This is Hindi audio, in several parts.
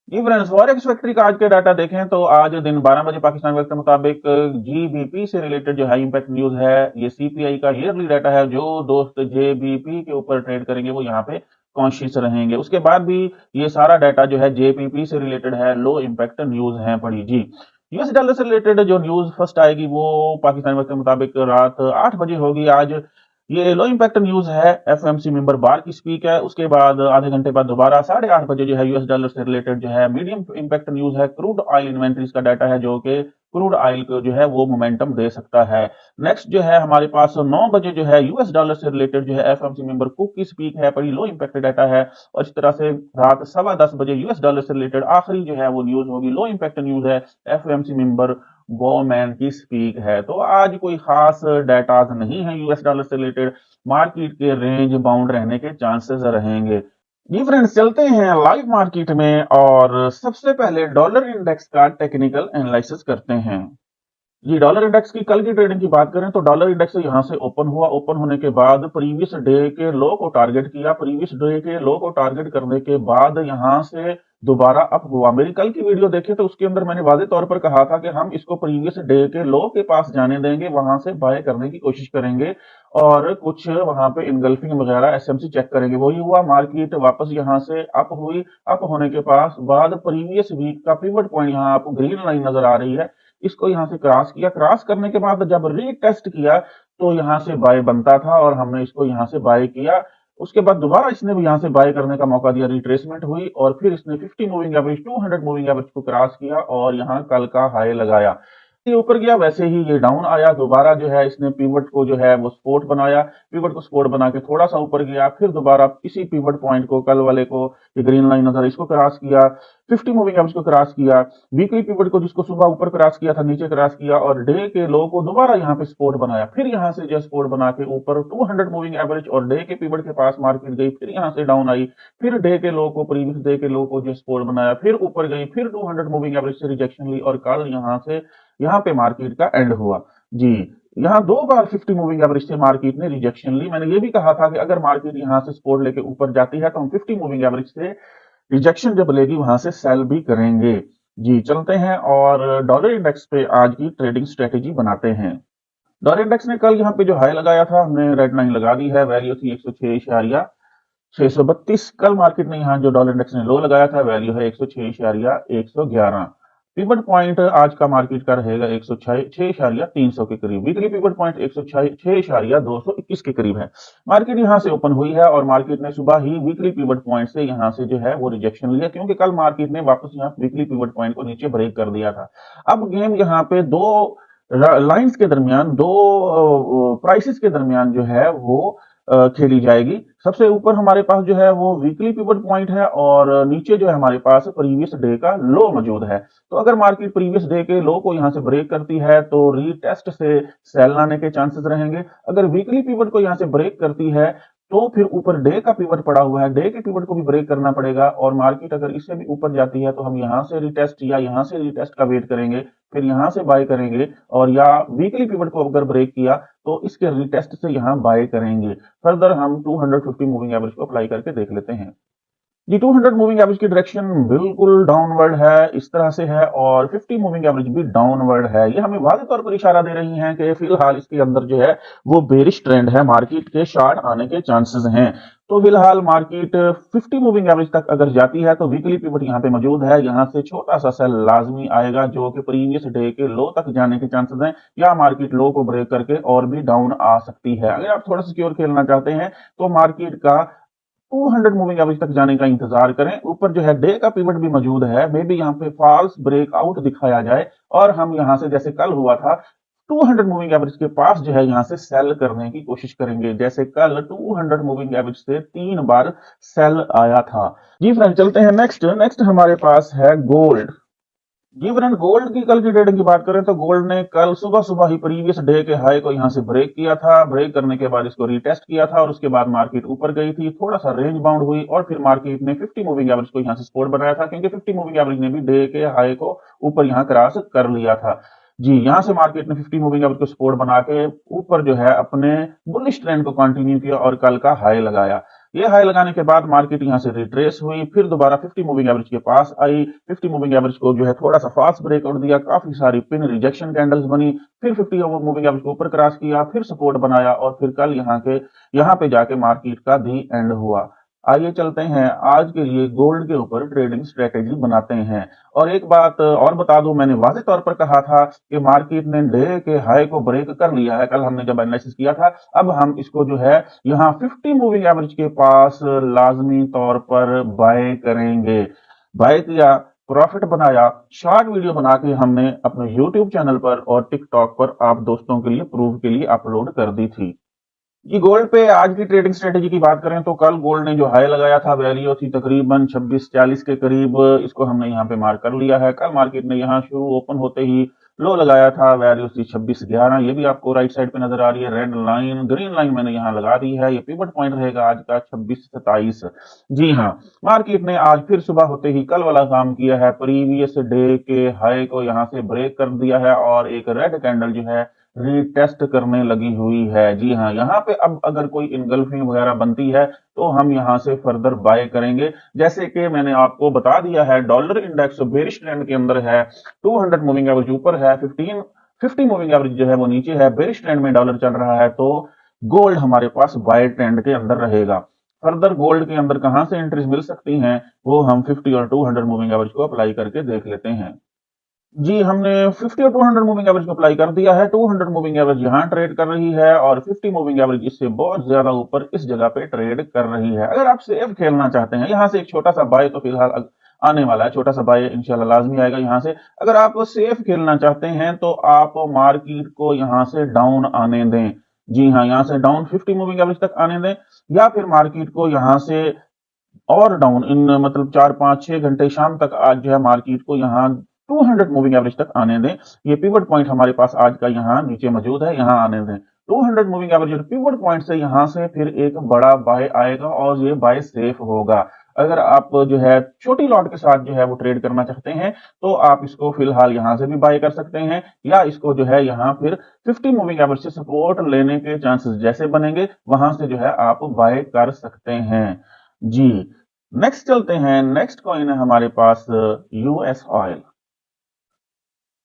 जी फ्रेंड्स, फॉरेक्स फैक्ट्री का आज के डाटा देखें तो आज दिन 12 बजे पाकिस्तान वक्त के मुताबिक जीबीपी से रिलेटेड जो हाई इंपैक्ट न्यूज है, ये सीपीआई का ईयरली डाटा है। जो दोस्त जेबीपी के ऊपर ट्रेड करेंगे वो यहाँ पे कॉन्शियस रहेंगे। उसके बाद भी ये सारा डाटा जो है जेपीपी से रिलेटेड है, लो इंपैक्ट न्यूज है पड़ी जी। यूएस डॉलर से रिलेटेड जो न्यूज फर्स्ट आएगी वो पाकिस्तान वक्त के मुताबिक रात 8 बजे होगी आज। ये लो इम्पैक्ट न्यूज है, एफएमसी मेंबर बार की स्पीक है। उसके बाद आधे घंटे बाद दोबारा 8:30 बजे जो है यूएस डॉलर से रिलेटेड जो है मीडियम इम्पैक्ट न्यूज है, क्रूड ऑयल इन्वेंट्रीज का डाटा है, जो कि क्रूड ऑयल को जो है वो मोमेंटम दे सकता है। नेक्स्ट जो है हमारे पास 9 बजे जो है यूएस डॉलर से रिलेटेड जो है एफएमसी मेंबर कुक की स्पीक है, बड़ी लो इम्पैक्ट डाटा है। और इस तरह से रात 10:15 बजे यूएस डॉलर से रिलेटेड आखिरी जो है वो न्यूज होगी, लो इम्पैक्ट न्यूज है, एफएमसी मेंबर बोमैन की स्पीक है। तो आज कोई खास डाटा नहीं है यूएस डॉलर से रिलेटेड। मार्केट के रेंज बाउंड रहने के चांसेस रहेंगे। जी फ्रेंड्स, चलते हैं लाइव मार्केट में और सबसे पहले डॉलर इंडेक्स का टेक्निकल एनालिसिस करते हैं। जी, डॉलर इंडेक्स की कल की ट्रेडिंग की बात करें तो डॉलर इंडेक्स यहां से ओपन हुआ। ओपन होने के बाद प्रीवियस डे के लो को टारगेट किया। प्रीवियस डे के लो को टारगेट करने के बाद यहां से दोबारा अप हुआ। मेरी कल की वीडियो देखे तो उसके अंदर मैंने वाजे तौर पर कहा था कि हम इसको प्रीवियस डे के लो के पास जाने देंगे, वहां से बाय करने की कोशिश करेंगे और कुछ वहां पे इनगल्फिंग वगैरह एसएमसी चेक करेंगे। वही हुआ, मार्केट वापस यहां से अप हुई। अप होने के पास बाद प्रीवियस वीक का पिवट पॉइंट, यहाँ आपको ग्रीन लाइन नजर आ रही है, इसको यहां से क्रॉस किया। क्रॉस करने के बाद जब रीटेस्ट किया तो यहां से बाय बनता था और हमने इसको यहां से बाय किया। उसके बाद दोबारा इसने भी यहां से बाय करने का मौका दिया, रिट्रेसमेंट हुई और फिर इसने 50 मूविंग एवरेज, 200 मूविंग एवरेज को क्रॉस किया और यहां कल का हाई लगाया। ये ऊपर गया वैसे ही ये डाउन आया। दोबारा जो है इसने पिवट को जो है वो सपोर्ट बनाया। पिवट को सपोर्ट बना के थोड़ा सा ऊपर गया, फिर दोबारा इसी पिवट पॉइंट को, कल वाले को, ये ग्रीन लाइन नजर, इसको क्रॉस किया। 50 मूविंग एवरेज को क्रॉस किया। वीकली पिवट को जिसको सुबह ऊपर क्रॉस किया था, नीचे क्रॉस किया और डे के लो को दोबारा यहाँ पे सपोर्ट बनाया। फिर यहाँ से जो सपोर्ट बना के ऊपर 200 मूविंग एवरेज और डे के पिवट के पास मार्केट गई, फिर यहाँ से डाउन आई। फिर डे के लो को, प्रीवियस डे के लो को जो सपोर्ट बनाया, फिर ऊपर गई, फिर 200 मूविंग एवरेज से रिजेक्शन ली और कल यहाँ से यहाँ पे मार्केट का एंड हुआ जी। यहाँ दो बार 50 मूविंग एवरेज से मार्केट ने रिजेक्शन ली। मैंने ये भी कहा था कि अगर मार्केट यहाँ से सपोर्ट लेके ऊपर जाती है तो हम 50 मूविंग एवरेज से रिजेक्शन जब लेगी वहां से सेल भी करेंगे। जी, चलते हैं और डॉलर इंडेक्स पे आज की ट्रेडिंग स्ट्रेटेजी बनाते हैं। डॉलर इंडेक्स ने कल यहाँ पे जो हाई लगाया था, हमने रेड लाइन लगा दी है, वैल्यू थी 106.632। कल मार्केट ने यहाँ जो डॉलर इंडेक्स ने लो लगाया था, वैल्यू है 106.111। पिवट पॉइंट आज का मार्केट का रहेगा 106.300 के करीब। वीकली पिवट पॉइंट 106.221 के करीब है। मार्केट यहाँ से ओपन हुई है और मार्केट ने सुबह ही वीकली पिवट पॉइंट से यहाँ से जो है वो रिजेक्शन लिया, क्योंकि कल मार्केट ने वापस यहाँ वीकली पिवट पॉइंट को नीचे ब्रेक कर दिया था। अब गेम यहाँ पे दो लाइंस के दरमियान, दो प्राइसेस के दरमियान जो है वो खेली जाएगी। सबसे ऊपर हमारे पास जो है वो वीकली पिवट पॉइंट है और नीचे जो है हमारे पास प्रीवियस डे का लो मौजूद है। तो अगर मार्केट प्रीवियस डे के लो को यहां से ब्रेक करती है तो रीटेस्ट से सेल लाने के चांसेस रहेंगे। अगर वीकली पिवट को यहां से ब्रेक करती है तो फिर ऊपर डे का पिवट पड़ा हुआ है, डे के पिवट को भी ब्रेक करना पड़ेगा और मार्केट अगर इससे भी ऊपर जाती है तो हम यहां से रिटेस्ट या यहां से रिटेस्ट का वेट करेंगे, फिर यहां से बाय करेंगे और या वीकली पिवट को अगर ब्रेक किया तो इसके रिटेस्ट से यहां बाय करेंगे। फर्दर हम 250 मूविंग एवरेज को अप्लाई करके देख लेते हैं। जी, 200 मूविंग एवरेज की डायरेक्शन बिल्कुल डाउनवर्ड है, इस तरह से है और 50 मूविंग एवरेज भी डाउनवर्ड है। ये हमें वाज़ेह तौर पर इशारा दे रही हैं कि फिलहाल इसके अंदर जो है वो बेरिश ट्रेंड है, मार्केट के शॉर्ट आने के चांसेस हैं। तो फिलहाल मार्केट 50 मूविंग एवरेज तक अगर जाती है तो वीकली पिवट यहाँ पे मौजूद है, यहाँ से छोटा सा सेल लाजमी आएगा जो कि प्रीवियस डे के लो तक जाने के चांसेस हैं, या मार्केट लो को ब्रेक करके और भी डाउन आ सकती है। अगर आप थोड़ा सिक्योर खेलना चाहते हैं तो मार्केट का 200 मूविंग एवरेज तक जाने का इंतजार करें। ऊपर जो है डे का पिवट भी मौजूद है, मे बी यहाँ पे फॉल्स ब्रेकआउट दिखाया जाए और हम यहाँ से जैसे कल हुआ था 200 मूविंग एवरेज के पास जो है यहाँ से सेल करने की कोशिश करेंगे, जैसे कल 200 मूविंग एवरेज से 3 बार सेल आया था। जी फ्रेंड, चलते हैं नेक्स्ट। नेक्स्ट हमारे पास है गोल्ड। जी फ्रेंड, गोल्ड की कल की ट्रेडिंग की बात करें तो गोल्ड ने कल सुबह सुबह ही प्रीवियस डे के हाई को यहां से ब्रेक किया था। ब्रेक करने के बाद इसको रीटेस्ट किया था और उसके बाद मार्केट ऊपर गई थी, थोड़ा सा रेंज बाउंड हुई और फिर मार्केट ने 50 मूविंग एवरेज को यहां से सपोर्ट बनाया था, क्योंकि 50 मूविंग एवरेज ने भी डे के हाई को ऊपर यहां क्रॉस कर लिया था। जी, यहां से मार्केट ने 50 मूविंग एवरेज को सपोर्ट बना के ऊपर जो है अपने बुलिश ट्रेंड को कंटिन्यू किया और कल का हाई लगाया। ये हाई लगाने के बाद मार्केट यहां से रिट्रेस हुई, फिर दोबारा 50 मूविंग एवरेज के पास आई। 50 मूविंग एवरेज को जो है थोड़ा सा फास्ट ब्रेकआउट दिया, काफी सारी पिन रिजेक्शन कैंडल्स बनी, फिर 50 मूविंग एवरेज को ऊपर क्रॉस किया, फिर सपोर्ट बनाया और फिर कल यहाँ पे जाके मार्केट का दी एंड हुआ। आइए चलते हैं आज के लिए गोल्ड के ऊपर ट्रेडिंग स्ट्रेटेजी बनाते हैं। और एक बात और बता दूं, मैंने वाज़ेह तौर पर कहा था कि मार्केट ने डे के हाई को ब्रेक कर लिया है, कल हमने जब एनालिसिस किया था। अब हम इसको जो है यहाँ 50 मूविंग एवरेज के पास लाजमी तौर पर बाय करेंगे। बाय किया, प्रॉफिट बनाया, शॉर्ट वीडियो बना के हमने अपने यूट्यूब चैनल पर और टिकटॉक पर आप दोस्तों के लिए प्रूफ के लिए अपलोड कर दी थी। जी, गोल्ड पे आज की ट्रेडिंग स्ट्रेटेजी की बात करें तो कल गोल्ड ने जो हाई लगाया था वैल्यू थी तकरीबन 2640 के करीब, इसको हमने यहाँ पे मार्क कर लिया है। कल मार्केट ने यहाँ शुरू ओपन होते ही लो लगाया था, वैल्यू थी 2611, ये भी आपको राइट साइड पे नजर आ रही है। रेड लाइन ग्रीन लाइन मैंने यहाँ लगा दी है, ये पिवट पॉइंट रहेगा आज का 2627। जी हाँ, मार्केट ने आज फिर सुबह होते ही कल वाला काम किया है, प्रीवियस डे के हाई को यहाँ से ब्रेक कर दिया है और एक रेड कैंडल जो है रीटेस्ट करने लगी हुई है। जी हाँ, यहाँ पे अब अगर कोई इनगल्फिंग वगैरह बनती है तो हम यहाँ से फर्दर बाय करेंगे। जैसे कि मैंने आपको बता दिया है, डॉलर इंडेक्स बेरिश ट्रेंड के अंदर है, 200 मूविंग एवरेज ऊपर है, 50 मूविंग एवरेज जो है वो नीचे है, बेरिश ट्रेंड में डॉलर चल रहा है, तो गोल्ड हमारे पास बाय ट्रेंड के अंदर रहेगा। फर्दर गोल्ड के अंदर कहां से एंट्रीज मिल सकती हैं, वो हम 50 और 200 मूविंग एवरेज को अप्लाई करके देख लेते हैं। जी, हमने 50 और 200 मूविंग एवरेज को अप्लाई कर दिया है। 200 मूविंग एवरेज यहाँ ट्रेड कर रही है और 50 मूविंग एवरेज इससे बहुत ज्यादा ऊपर इस जगह पे ट्रेड कर रही है। अगर आप सेफ खेलना चाहते हैं, यहाँ से एक छोटा सा बाय तो फिलहाल आने वाला है, छोटा सा बाय इंशाल्लाह लाजमी आएगा यहाँ से। अगर आप सेफ खेलना चाहते हैं तो आप मार्केट को यहाँ से डाउन आने दें। जी हाँ, यहाँ से डाउन 50 मूविंग एवरेज तक आने दें, या फिर मार्केट को यहाँ से और डाउन इन मतलब 4 5 6 घंटे शाम तक आज जो है मार्केट को यहाँ 200 मूविंग एवरेज तक आने दें। ये पिवट पॉइंट हमारे पास आज का यहाँ नीचे मौजूद है, यहाँ आने दें। 200 मूविंग एवरेज और पिवट पॉइंट से यहाँ से फिर एक बड़ा बाय आएगा और ये बाय सेफ होगा। अगर आप जो है छोटी लॉट के साथ जो है वो ट्रेड करना चाहते हैं तो आप इसको फिलहाल यहाँ से भी बाय कर सकते हैं, या इसको जो है यहाँ फिर 50 मूविंग एवरेज से सपोर्ट लेने के चांसेस जैसे बनेंगे वहां से जो है आप बाय कर सकते हैं। जी, नेक्स्ट चलते हैं। नेक्स्ट कॉइन है हमारे पास यूएस ऑयल।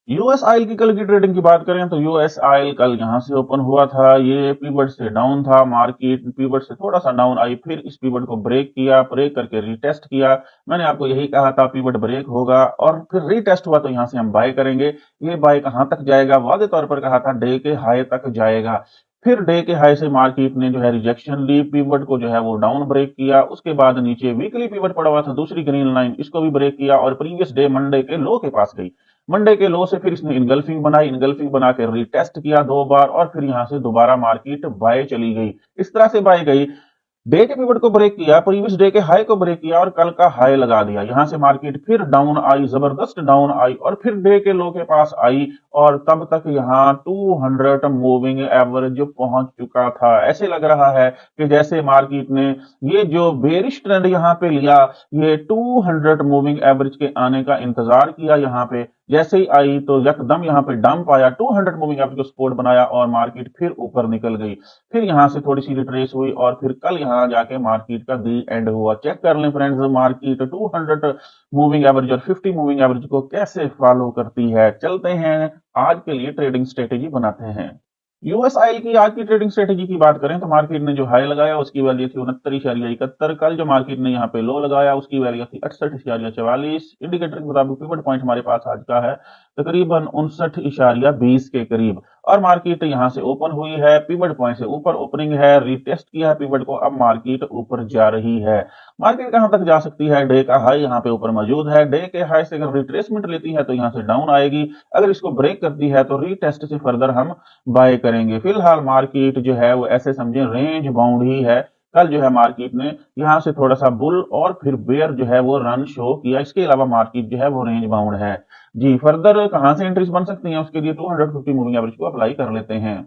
यूएस ऑयल की कल की ट्रेडिंग की बात करें तो यूएस ऑयल कल यहां से ओपन हुआ था, ये पीवट से डाउन था, मार्केट पीवट से थोड़ा सा डाउन आई, फिर इस पीवट को ब्रेक किया, ब्रेक करके रीटेस्ट किया। मैंने आपको यही कहा था पीवट ब्रेक होगा और फिर रीटेस्ट हुआ तो यहां से हम बाय करेंगे। ये बाय कहां तक जाएगा, वादे तौर पर कहा था डे के हाई तक जाएगा। फिर डे के हाई से मार्केट ने जो है रिजेक्शन ली, पीवट को जो है वो डाउन ब्रेक किया, उसके बाद नीचे वीकली पीवट पड़ा हुआ था दूसरी ग्रीन लाइन, इसको भी ब्रेक किया और प्रीवियस डे मंडे के लो के पास गई। मंडे के लो से फिर इसने इनगल्फिंग बनाई, इनगल्फिंग बना के रीटेस्ट किया 2 बार और फिर यहां से दोबारा मार्केट बाय चली गई। इस तरह से बाय गई, डे के पिवट को ब्रेक किया, प्रीवियस डे के हाई को ब्रेक किया और कल का हाई लगा दिया। यहां से मार्केट फिर डाउन आई, जबरदस्त डाउन आई और फिर डे के लो के पास आई और तब तक यहां 200 मूविंग एवरेज पहुंच चुका था। ऐसे लग रहा है कि जैसे मार्केट ने ये जो बेरिश ट्रेंड यहां पे लिया, ये 200 मूविंग एवरेज के आने का इंतजार किया, यहां पे जैसे ही आई तो यकदम यहां पे डंप आया, 200 मूविंग एवरेज को सपोर्ट बनाया और मार्केट फिर ऊपर निकल गई। फिर यहां से थोड़ी सी रिट्रेस हुई और फिर कल यहां जाके मार्केट का दी एंड हुआ। चेक कर लें फ्रेंड्स, मार्केट 200 मूविंग एवरेज और 50 मूविंग एवरेज को कैसे फॉलो करती है। चलते हैं आज के लिए ट्रेडिंग स्ट्रेटेजी बनाते हैं। यूएस ऑयल की आज की ट्रेडिंग स्ट्रेटेजी की बात करें तो मार्केट ने जो हाई लगाया उसकी वैल्यू थी 69.71। कल जो मार्केट ने यहाँ पे लो लगाया उसकी वैल्यू थी 68.44। इंडिकेटर के मुताबिक पिवट पॉइंट हमारे पास आज का है तकरीबन 59.20 के करीब और मार्केट यहाँ से ओपन हुई है, पिवट पॉइंट से ऊपर ओपनिंग है, रिटेस्ट किया है पिवट को, अब मार्केट ऊपर जा रही है। मार्केट कहां तक जा सकती है, डे का हाई यहाँ पे ऊपर मौजूद है, डे के हाई से अगर रिट्रेसमेंट लेती है तो यहाँ से डाउन आएगी, अगर इसको ब्रेक करती है तो रीटेस्ट से फर्दर हम बाय करेंगे। फिलहाल मार्केट जो है वो ऐसे समझे रेंज बाउंड ही है। कल जो है मार्केट ने यहां से थोड़ा सा बुल और फिर बेयर जो है वो रन शो किया, इसके अलावा मार्केट जो है वो रेंज बाउंड है। जी, फर्दर कहां से एंट्रीज बन सकती हैं उसके लिए 250 मूविंग एवरेज को अप्लाई कर लेते हैं।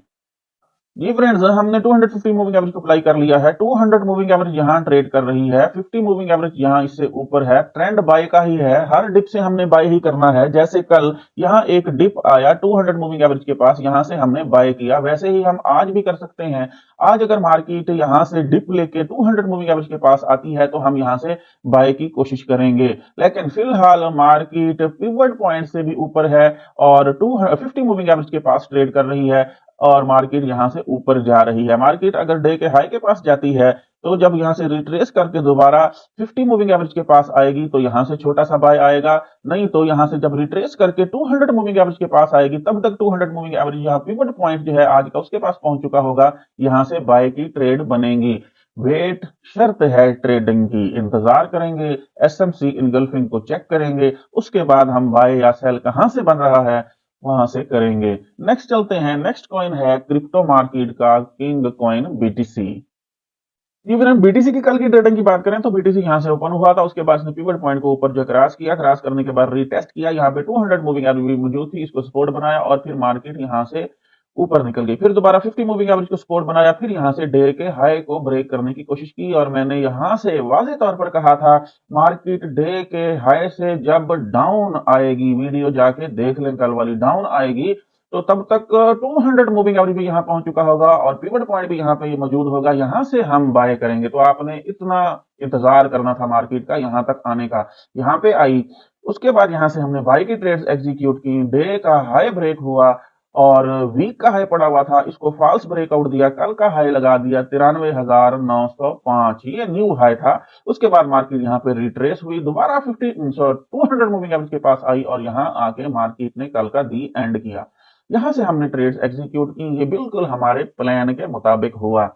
जी फ्रेंड्स, हमने 250 मूविंग एवरेज को अप्लाई कर लिया है। 200 मूविंग एवरेज यहाँ ट्रेड कर रही है, 50 मूविंग एवरेज यहाँ इससे ऊपर है। ट्रेंड बाय का ही है, हर डिप से हमने बाय ही करना है। जैसे कल यहाँ एक डिप आया 200 मूविंग एवरेज के पास, यहाँ से हमने बाय किया, वैसे ही हम आज भी कर सकते हैं। आज अगर मार्केट यहाँ से डिप लेके 200 मूविंग एवरेज के पास आती है तो हम यहाँ से बाय की कोशिश करेंगे। लेकिन फिलहाल मार्केट पिवट पॉइंट से भी ऊपर है और 250 मूविंग एवरेज के पास ट्रेड कर रही है और मार्केट यहां से ऊपर जा रही है। मार्केट अगर डे के हाई के पास जाती है तो जब यहां से रिट्रेस करके दोबारा 50 मूविंग एवरेज के पास आएगी तो यहां से छोटा सा बाय आएगा, नहीं तो यहां से जब रिट्रेस करके 200 मूविंग एवरेज के पास आएगी तब तक 200 मूविंग एवरेज यहां पिवट पॉइंट जो है आज का उसके पास पहुंच चुका होगा, यहां से बाय की ट्रेड बनेगी। वेट शर्त है ट्रेडिंग की, इंतजार करेंगे, एसएमसी इनगल्फिंग को चेक करेंगे, उसके बाद हम बाय या सेल कहां से बन रहा है वहां से करेंगे। नेक्स्ट चलते हैं, नेक्स्ट कॉइन है क्रिप्टो मार्केट का किंग कॉइन बीटीसी। जी फिर हम बीटीसी की कल की ट्रेडिंग की बात करें तो बीटीसी यहां से ओपन हुआ था, उसके बाद इसने पिवट पॉइंट को ऊपर जो क्रॉस किया, क्रॉस करने के बाद रीटेस्ट किया, यहाँ पे 200 मूविंग एवरेज मौजूद थी, इसको सपोर्ट बनाया और फिर मार्केट यहां से ऊपर निकल गई। फिर दोबारा 50 मूविंग एवरेज को सपोर्ट बनाया, फिर यहां से डे के हाई को ब्रेक करने की कोशिश की और मैंने यहां से वाज़ेह तौर पर कहा था मार्केट डे के हाई से जब डाउन आएगी, वीडियो जाके देख लें कल वाली, डाउन आएगी तो तब तक 200 मूविंग एवरेज भी यहां पहुंच चुका होगा और पिवट पॉइंट भी यहां पे ये मौजूद होगा, यहां से हम बाय करेंगे। तो आपने इतना इंतजार करना था मार्केट का यहां तक आने का, यहां पे आई, उसके बाद यहां से हमने बाय की ट्रेड्स एग्जीक्यूट की, डे का हाई ब्रेक हुआ और वीक का हाई पड़ा हुआ था, इसको फॉल्स ब्रेकआउट दिया, कल का हाई लगा दिया 93,905, ये न्यू हाई था। उसके बाद मार्केट यहाँ पे रिट्रेस हुई, दोबारा 200 मूविंग एवरेज के पास आई और यहाँ आके मार्केट ने कल का दी एंड किया। यहां से हमने ट्रेड्स एग्जीक्यूट की, ये बिल्कुल हमारे प्लान के मुताबिक हुआ।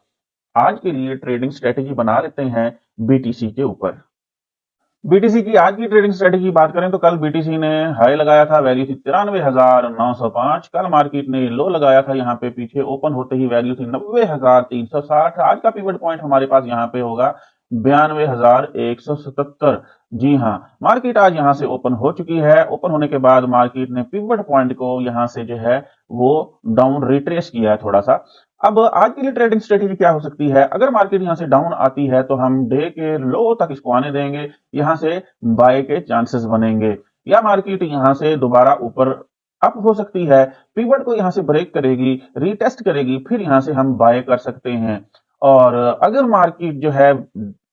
आज के लिए ट्रेडिंग स्ट्रेटेजी बना लेते हैं बीटीसी के ऊपर। बीटीसी की आज की ट्रेडिंग स्ट्रेटेजी की बात करें तो कल बीटीसी ने हाई लगाया था, वैल्यू थी 93,905। कल मार्केट ने लो लगाया था, यहाँ पे पीछे ओपन होते ही वैल्यू थी 90,360। आज का पिवट पॉइंट हमारे पास यहाँ पे होगा 92,177। जी हाँ, मार्केट आज यहाँ से ओपन हो चुकी है। ओपन होने के बाद मार्केट ने पिवट पॉइंट को यहाँ से जो है वो डाउन रिट्रेस किया है थोड़ा सा। अब आज के लिए ट्रेडिंग स्ट्रेटेजी क्या हो सकती है, अगर मार्केट यहां से डाउन आती है तो हम डे के लो तक इसको आने देंगे, यहां से बाय के चांसेस बनेंगे। या मार्केट यहां से दोबारा ऊपर अप हो सकती है, पिवट को यहां से ब्रेक करेगी, रीटेस्ट करेगी, फिर यहां से हम बाय कर सकते हैं। और अगर मार्केट जो है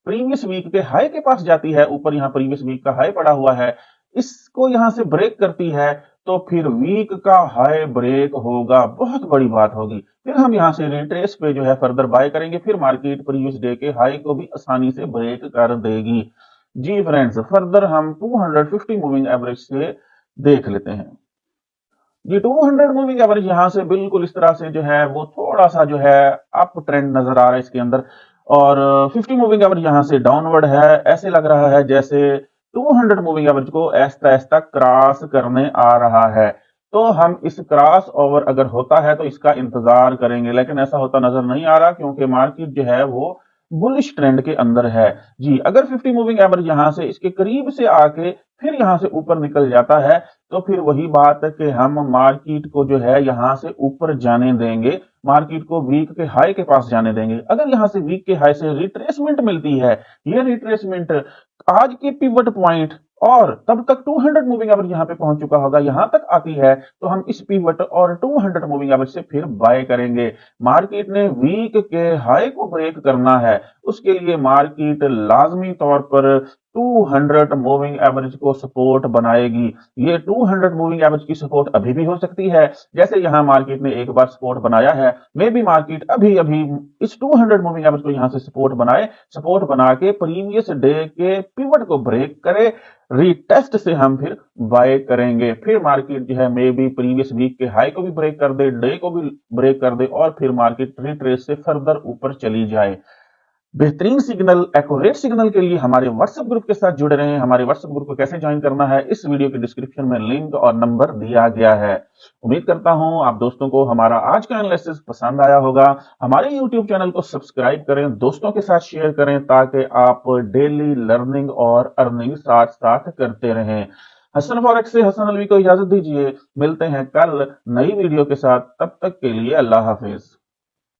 प्रीवियस वीक के हाई के पास जाती है, ऊपर यहाँ प्रीवियस वीक का हाई पड़ा हुआ है, इसको यहां से ब्रेक करती है तो फिर वीक का हाई ब्रेक होगा, बहुत बड़ी बात होगी। फिर हम यहां से रिट्रेस पे जो है फर्दर बाय करेंगे, फिर मार्केट प्रीवियस डे के हाई को भी आसानी से ब्रेक कर देगी। जी फ्रेंड्स, फर्दर हम 250 मूविंग एवरेज से देख लेते हैं। जी 200 मूविंग एवरेज यहां से बिल्कुल इस तरह से जो है वो थोड़ा सा जो है अप ट्रेंड नजर आ रहा है इसके अंदर, और 50 मूविंग एवरेज यहां से डाउनवर्ड है। ऐसे लग रहा है जैसे 200 मूविंग एवरेज को ऐसा ऐसा क्रॉस करने आ रहा है। तो हम इस क्रॉस ओवर अगर होता है तो इसका इंतजार करेंगे, लेकिन ऐसा होता नजर नहीं आ रहा क्योंकि मार्केट जो है वो बुलिश ट्रेंड के अंदर है। जी अगर 50 मूविंग एवरेज यहां से इसके करीब से आके फिर यहां से ऊपर निकल जाता है तो फिर वही बात है कि हम मार्केट को जो है यहां से ऊपर जाने देंगे, मार्केट को वीक के हाई के पास जाने देंगे। अगर यहां से वीक के हाई से रिट्रेसमेंट मिलती है, ये रिट्रेसमेंट आज के पिवट पॉइंट और तब तक 200 मूविंग एवरेज यहां पे पहुंच चुका होगा, यहां तक आती है तो हम इस पिवट और 200 मूविंग एवरेज से फिर बाय करेंगे। मार्केट ने वीक के हाई को ब्रेक करना है, उसके लिए मार्केट लाजमी तौर पर 200 मूविंग एवरेज को सपोर्ट बनाएगी। ये 200 मूविंग एवरेज की सपोर्ट अभी भी हो सकती है, जैसे यहां मार्केट ने एक बार सपोर्ट बनाया है, मे बी मार्केट अभी अभी इस 200 मूविंग एवरेज को यहां से सपोर्ट बनाए, सपोर्ट बना के प्रीवियस डे के पिवट को ब्रेक करे, रीटेस्ट से हम फिर बाय करेंगे। फिर मार्केट जो है मे बी प्रीवियस वीक के हाई को भी ब्रेक कर दे, डे को भी ब्रेक कर दे और फिर मार्केट रिट्रेस से फर्दर ऊपर चली जाए। बेहतरीन सिग्नल, एक्यूरेट सिग्नल के लिए हमारे व्हाट्सएप ग्रुप के साथ जुड़े रहें। हमारे व्हाट्सएप ग्रुप को कैसे ज्वाइन करना है, इस वीडियो के डिस्क्रिप्शन में लिंक और नंबर दिया गया है। उम्मीद करता हूं आप दोस्तों को हमारा आज का एनालिसिस पसंद आया होगा। हमारे यूट्यूब चैनल को सब्सक्राइब करें, दोस्तों के साथ शेयर करें ताकि आप डेली लर्निंग और अर्निंग साथ साथ करते रहें। हसन फॉरेक्स से हसन अलवी को इजाजत दीजिए, मिलते हैं कल नई वीडियो के साथ, तब तक के लिए अल्लाह हाफिज।